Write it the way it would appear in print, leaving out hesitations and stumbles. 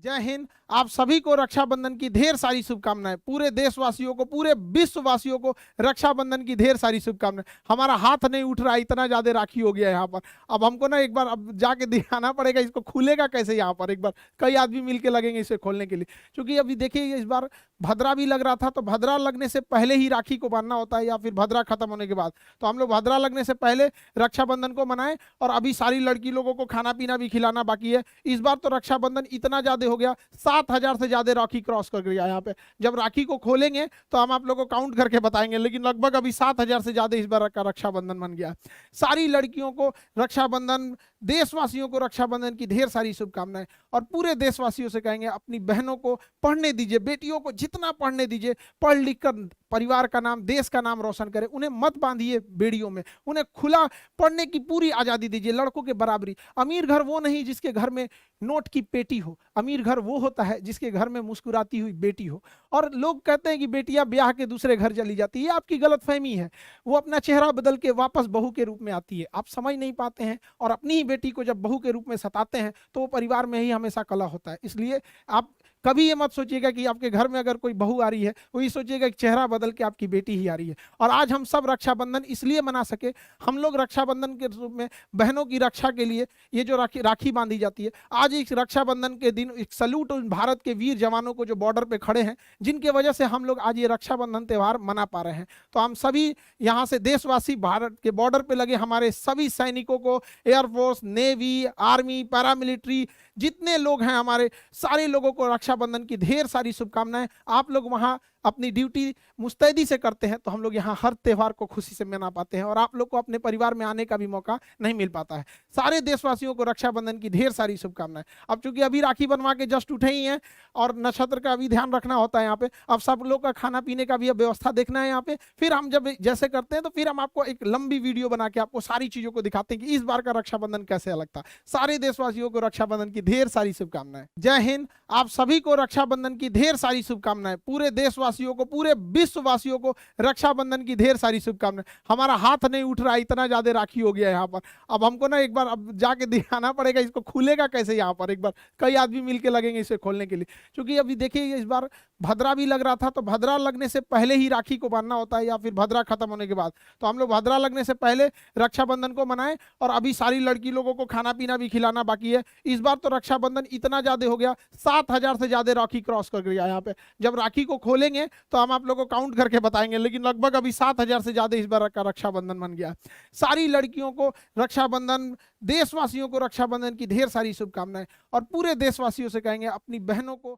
जय हिंद। आप सभी को रक्षाबंधन की ढेर सारी शुभकामनाएं। पूरे देशवासियों को, पूरे विश्ववासियों को रक्षाबंधन की ढेर सारी शुभकामनाएं। हमारा हाथ नहीं उठ रहा, इतना ज्यादा राखी हो गया यहाँ पर। अब हमको ना एक बार अब जाके दिखाना पड़ेगा इसको खुलेगा कैसे यहाँ पर। एक बार कई आदमी मिलके लगेंगे इसे खोलने के लिए, क्योंकि अभी देखिए इस बार भद्रा भी लग रहा था, तो भद्रा लगने से पहले ही राखी को बांधना होता है या फिर भद्रा खत्म होने के बाद। तो हम लोग भद्रा लगने से पहले रक्षाबंधन को मनाएं, और अभी सारी लड़की लोगों को खाना पीना भी खिलाना बाकी है। इस बार तो रक्षाबंधन इतना ज्यादा हो गया, 7,000 से ज्यादा राखी क्रॉस कर गया यहाँ पे। जब राखी को खोलेंगे तो हम आप लोगों को काउंट करके बताएंगे, लेकिन लगभग अभी 7,000 से ज्यादा इस बार का रक्षाबंधन बन गया। सारी लड़कियों को रक्षाबंधन, देशवासियों को रक्षाबंधन की ढेर सारी शुभकामनाएं। और पूरे देशवासियों से कहेंगे अपनी बहनों को पढ़ने दीजिए, बेटियों को जितना पढ़ने दीजिए, पढ़ लिख कर परिवार का नाम, देश का नाम रोशन करें। उन्हें मत बांधिए बेड़ियों में, उन्हें खुला पढ़ने की पूरी आजादी दीजिए, लड़कों के बराबरी। अमीर घर वो नहीं जिसके घर में नोट की पेटी हो, अमीर घर वो होता है जिसके घर में मुस्कुराती हुई बेटी हो। और लोग कहते हैं कि बेटियां ब्याह के दूसरे घर चली जाती है, ये आपकी गलतफहमी है। वो अपना चेहरा बदल के वापस बहू के रूप में आती है, आप समझ नहीं पाते हैं। और अपनी ही बेटी को जब बहू के रूप में सताते हैं तो वो परिवार में ही हमेशा कलह होता है। इसलिए आप कभी ये मत सोचिएगा कि आपके घर में अगर कोई बहू आ रही है, वो ये सोचिएगा कि चेहरा बदल के आपकी बेटी ही आ रही है। और आज हम सब रक्षाबंधन इसलिए मना सके, हम लोग रक्षाबंधन के रूप में बहनों की रक्षा के लिए ये जो राखी बांधी जाती है, आज इस रक्षाबंधन के दिन एक सल्यूट उन भारत के वीर जवानों को जो बॉर्डर पे खड़े हैं, जिनके वजह से हम लोग आज ये रक्षाबंधन त्यौहार मना पा रहे हैं। तो हम सभी यहाँ से देशवासी, भारत के बॉर्डर पे लगे हमारे सभी सैनिकों को, एयरफोर्स, नेवी, आर्मी, पैरामिलिट्री, जितने लोग हैं हमारे सारे लोगों को रक्षाबंधन की ढेर सारी शुभकामनाएं। आप लोग वहां अपनी ड्यूटी मुस्तैदी से करते हैं, तो हम लोग यहाँ हर त्यौहार को खुशी से मना पाते हैं, और आप लोग को अपने परिवार में आने का भी मौका नहीं मिल पाता है। सारे देशवासियों को रक्षाबंधन की ढेर सारी शुभकामनाएं। अब चूंकि अभी राखी बनवा के जस्ट उठे ही हैं, और नक्षत्र का भी ध्यान रखना होता है यहाँ पे, अब सब लोग का खाना पीने का भी व्यवस्था देखना है यहाँ पे। फिर हम जब जैसे करते हैं तो फिर हम आपको एक लंबी वीडियो बना के आपको सारी चीजों को दिखाते हैं कि इस बार का रक्षाबंधन कैसे अलग था। सारे देशवासियों को रक्षाबंधन की ढेर सारी शुभकामनाएं। जय हिंद। आप सभी को रक्षाबंधन की ढेर सारी शुभकामनाएं। पूरे देशवासियों को, पूरे विश्ववासियों को रक्षाबंधन की ढेर सारी शुभकामनाएं। हमारा हाथ नहीं उठ रहा, इतना ज्यादा राखी हो गया यहाँ पर। अब हमको ना एक बार अब जाके दिखाना पड़ेगा इसको खुलेगा कैसे यहाँ पर। एक बार कई आदमी मिलके लगेंगे इसे खोलने के लिए, क्योंकि अभी देखिए इस बार भद्रा भी लग रहा था, तो भद्रा लगने से पहले ही राखी को बांधना होता है या फिर भद्रा खत्म होने के बाद। तो हम लोग भद्रा लगने से पहले रक्षाबंधन को मनाएं, और अभी सारी लड़की लोगों को खाना पीना भी खिलाना बाकी है। इस बार तो रक्षाबंधन इतना ज्यादा हो गया, 7,000 से ज्यादा राखी क्रॉस कर गया यहाँ पे। जब राखी को खोलेंगे तो हम आप लोगों को काउंट करके बताएंगे, लेकिन लगभग अभी 7,000 से ज्यादा इस बार का रक्षाबंधन बन गया। सारी लड़कियों को रक्षाबंधन, देशवासियों को रक्षाबंधन की ढेर सारी शुभकामनाएं। और पूरे देशवासियों से कहेंगे अपनी बहनों को